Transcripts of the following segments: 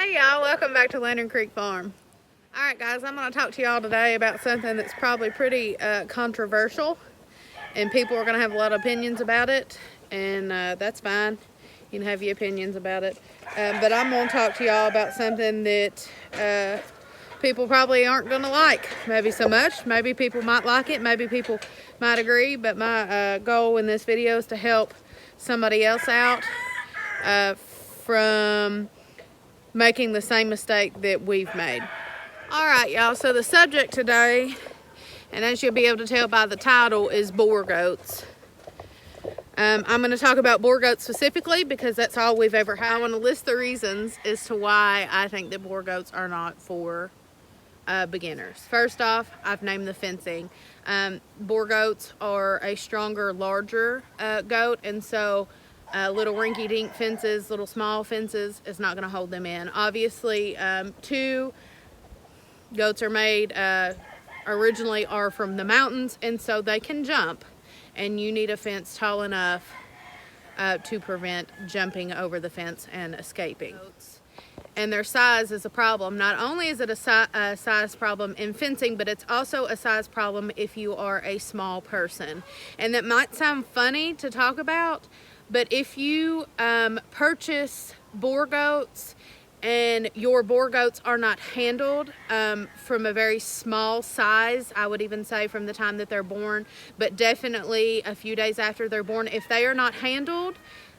Hey y'all, welcome back to Lantern Creek Farm. Alright guys, I'm going to talk to y'all today about something that's probably pretty controversial, and people are going to have a lot of opinions about it, and that's fine. You can have your opinions about it. But I'm going to talk to y'all about something that people probably aren't going to like. Maybe so much, maybe people might like it, maybe people might agree, but my goal in this video is to help somebody else out from making the same mistake that we've made. Alright y'all, so the subject today, and as you'll be able to tell by the title, is Boer Goats. I'm going to talk about Boer Goats specifically because that's all we've ever had. I want to list the reasons as to why I think that Boer Goats are not for beginners. First off, I've named the fencing. Boer Goats are a stronger, larger goat, and so little rinky-dink fences, little small fences is not going to hold them in. Obviously, two goats are made originally are from the mountains, and so they can jump, and you need a fence tall enough to prevent jumping over the fence and escaping. And their size is a problem. Not only is it a size problem in fencing, but it's also a size problem if you are a small person. And that might sound funny to talk about, but if you purchase Boer Goats and your Boer Goats are not handled from a very small size, I would even say from the time that they're born, but definitely a few days after they're born, if they are not handled,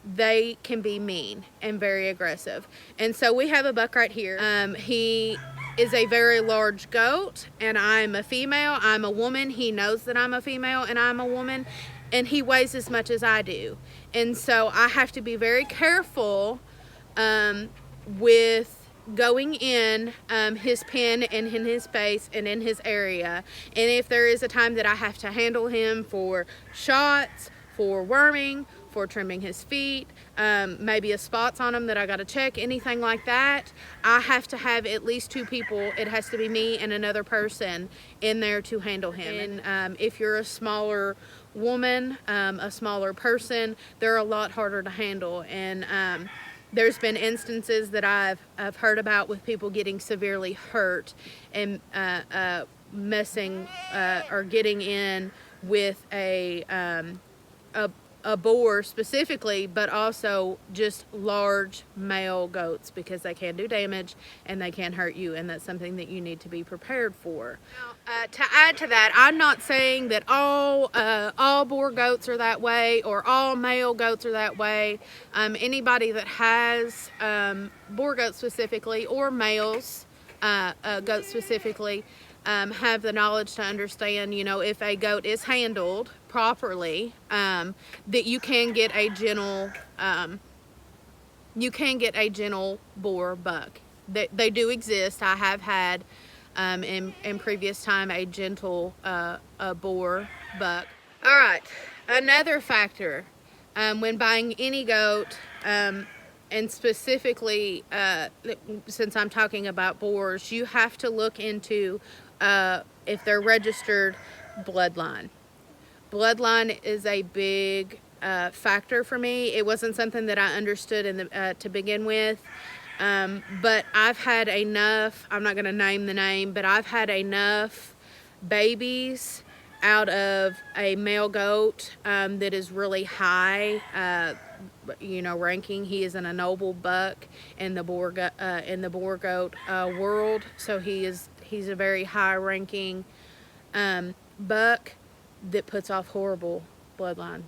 they can be mean and very aggressive. And so we have a buck right here. He is a very large goat, and I'm a female. I'm a woman. He knows that I'm a female and I'm a woman, and he weighs as much as I do. And so I have to be very careful with going in his pen and in his space and in his area. And if there is a time that I have to handle him for shots, for worming, for trimming his feet, maybe a spots on him that I got to check, anything like that, I have to have at least two people. It has to be me and another person in there to handle him. And if you're a smaller woman, a smaller person, they're a lot harder to handle. And there's been instances that I've heard about with people getting severely hurt and messing or getting in with a boar specifically, but also just large male goats, because they can do damage and they can hurt you, and that's something that you need to be prepared for. Now, to add to that, I'm not saying that all Boer Goats are that way or all male goats are that way. Anybody that has Boer Goats specifically, or males goats specifically, have the knowledge to understand, you know, if a goat is handled properly, that you can get a gentle Boer buck. They do exist. I have had in previous time a gentle a Boer buck. All right, another factor when buying any goat, and specifically since I'm talking about Boers, you have to look into if they're registered Bloodline. Bloodline is a big factor for me. It wasn't something that I understood to begin with, but I've had enough, I'm not going to name the name, but I've had enough babies out of a male goat that is really high, ranking. He is an ennobled buck in the Boer Goat world, so he's a very high ranking buck that puts off horrible bloodline.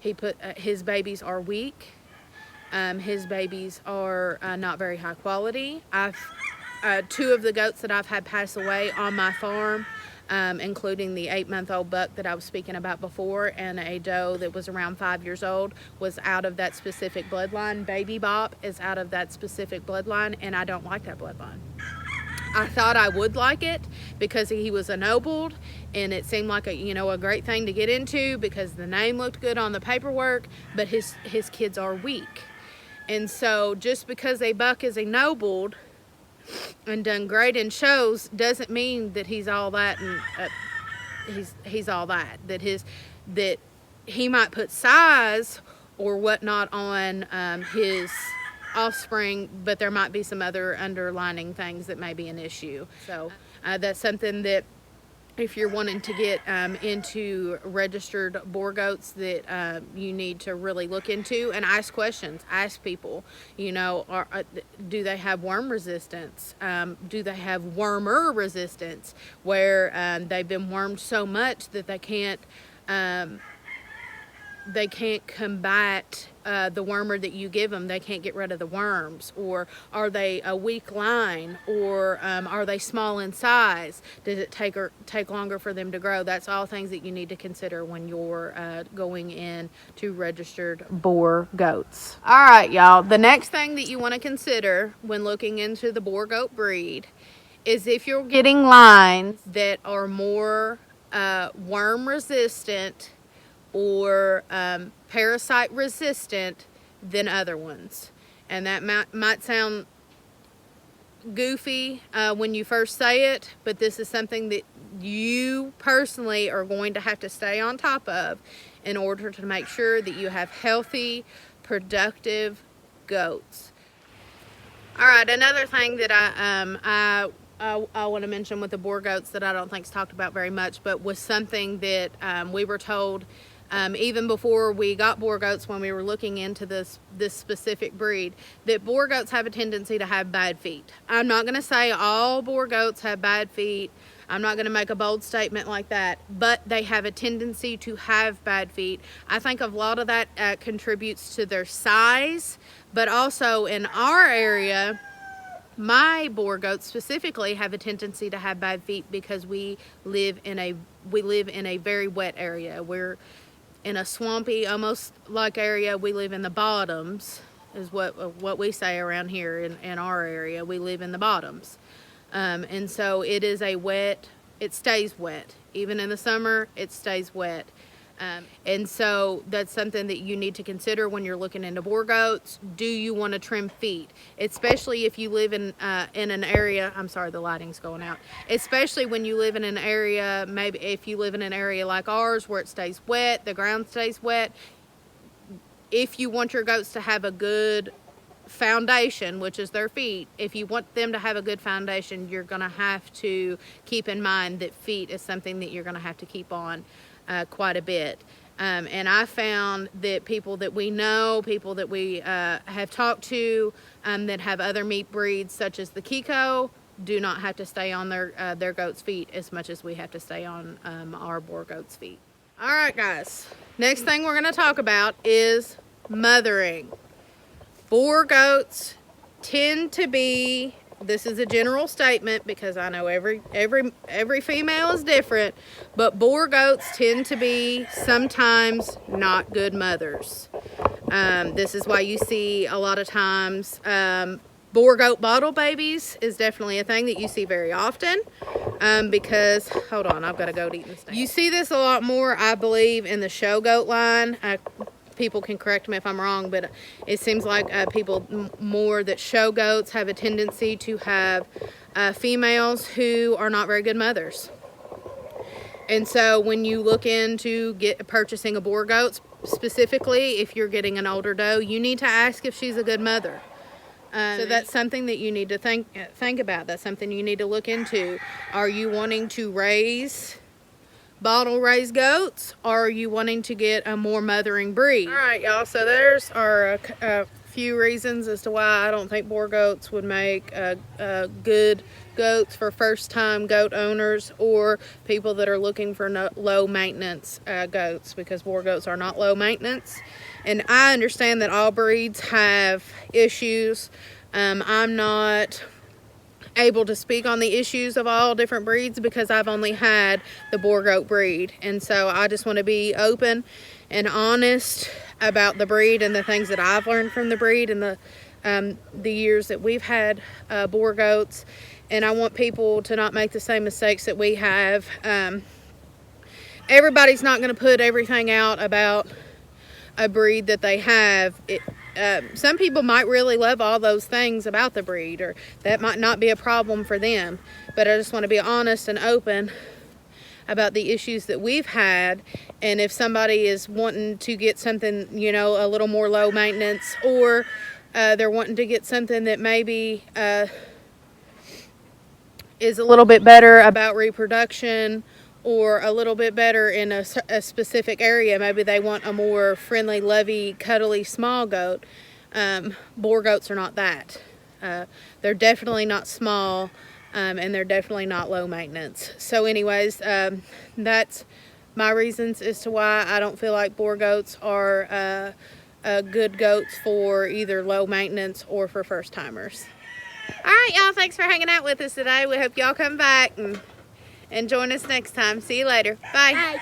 His babies are weak. His babies are not very high quality. Two of the goats that I've had pass away on my farm, including the 8-month-old buck that I was speaking about before, and a doe that was around 5 years old, was out of that specific bloodline. Baby Bop is out of that specific bloodline, and I don't like that bloodline. I thought I would like it because he was ennobled, and it seemed like a great thing to get into because the name looked good on the paperwork, but his kids are weak. And so just because a buck is ennobled and done great in shows doesn't mean that he's all that, and he's all that. That he might put size or whatnot on his offspring, but there might be some other underlining things that may be an issue. So that's something that, if you're wanting to get into registered Boer goats, that you need to really look into and ask questions. Ask people, you know, do they have worm resistance? Do they have wormer resistance, where they've been wormed so much that they can't combat the wormer that you give them. They can't get rid of the worms. Or are they a weak line? Or are they small in size? Does it take longer for them to grow? That's all things that you need to consider when you're going in to registered Boer goats. All right, y'all. The next thing that you want to consider when looking into the Boer goat breed is if you're getting lines that are more worm resistant or parasite resistant than other ones. And that might sound goofy when you first say it, but this is something that you personally are going to have to stay on top of in order to make sure that you have healthy, productive goats. All right, another thing that I want to mention with the Boer goats that I don't think is talked about very much, but was something that we were told even before we got Boer goats, when we were looking into this specific breed, that Boer goats have a tendency to have bad feet. I'm not going to say all Boer goats have bad feet. I'm not going to make a bold statement like that, but they have a tendency to have bad feet. I think a lot of that contributes to their size, but also in our area, my Boer goats specifically have a tendency to have bad feet because we live in a very wet area. We're in a swampy, almost like area. We live in the bottoms, is what we say around here in our area. We live in the bottoms. And so it is it stays wet. Even in the summer, it stays wet. And so that's something that you need to consider when you're looking into Boer goats. Do you want to trim feet? Especially if you live in an area, I'm sorry, the lighting's going out. Especially when you live in an area, maybe if you live in an area like ours where it stays wet, the ground stays wet. If you want your goats to have a good foundation, which is their feet, if you want them to have a good foundation, you're going to have to keep in mind that feet is something that you're going to have to keep on quite a bit. And I found that people that we know, people that we have talked to that have other meat breeds such as the Kiko, do not have to stay on their goats' feet as much as we have to stay on our Boer goats' feet. All right, guys. Next thing we're going to talk about is mothering. Boer goats tend to be, this is a general statement because I know every female is different, but Boer goats tend to be sometimes not good mothers. This is why you see a lot of times Boer goat bottle babies is definitely a thing that you see very often because, hold on, I've got a goat eating the steak. You see this a lot more, I believe, in the show goat line. People can correct me if I'm wrong, but it seems like people more that show goats have a tendency to have females who are not very good mothers. And so when you look into purchasing a Boer goat, specifically if you're getting an older doe, you need to ask if she's a good mother. So that's something that you need to think about. That's something you need to look into. Are you wanting to raise bottle raised goats, or are you wanting to get a more mothering breed? All right, y'all, so there's a few reasons as to why I don't think Boer goats would make good goats for first-time goat owners or people that are looking for low maintenance goats, because Boer goats are not low maintenance. And I understand that all breeds have issues. I'm not able to speak on the issues of all different breeds because I've only had the Boer goat breed, and so I just want to be open and honest about the breed and the things that I've learned from the breed and the years that we've had Boer goats. And I want people to not make the same mistakes that we have. Everybody's not going to put everything out about a breed that they have. Some people might really love all those things about the breed, or that might not be a problem for them. But I just want to be honest and open about the issues that we've had. And if somebody is wanting to get something, you know, a little more low maintenance, or they're wanting to get something that maybe is a little bit better about reproduction, or a little bit better in a specific area. Maybe they want a more friendly, lovey, cuddly small goat. Boer goats are not that. They're definitely not small, and they're definitely not low maintenance. So anyways, that's my reasons as to why I don't feel like Boer goats are good goats for either low maintenance or for first timers. All right, y'all, thanks for hanging out with us today. We hope y'all come back and join us next time. See you later. Bye. Bye.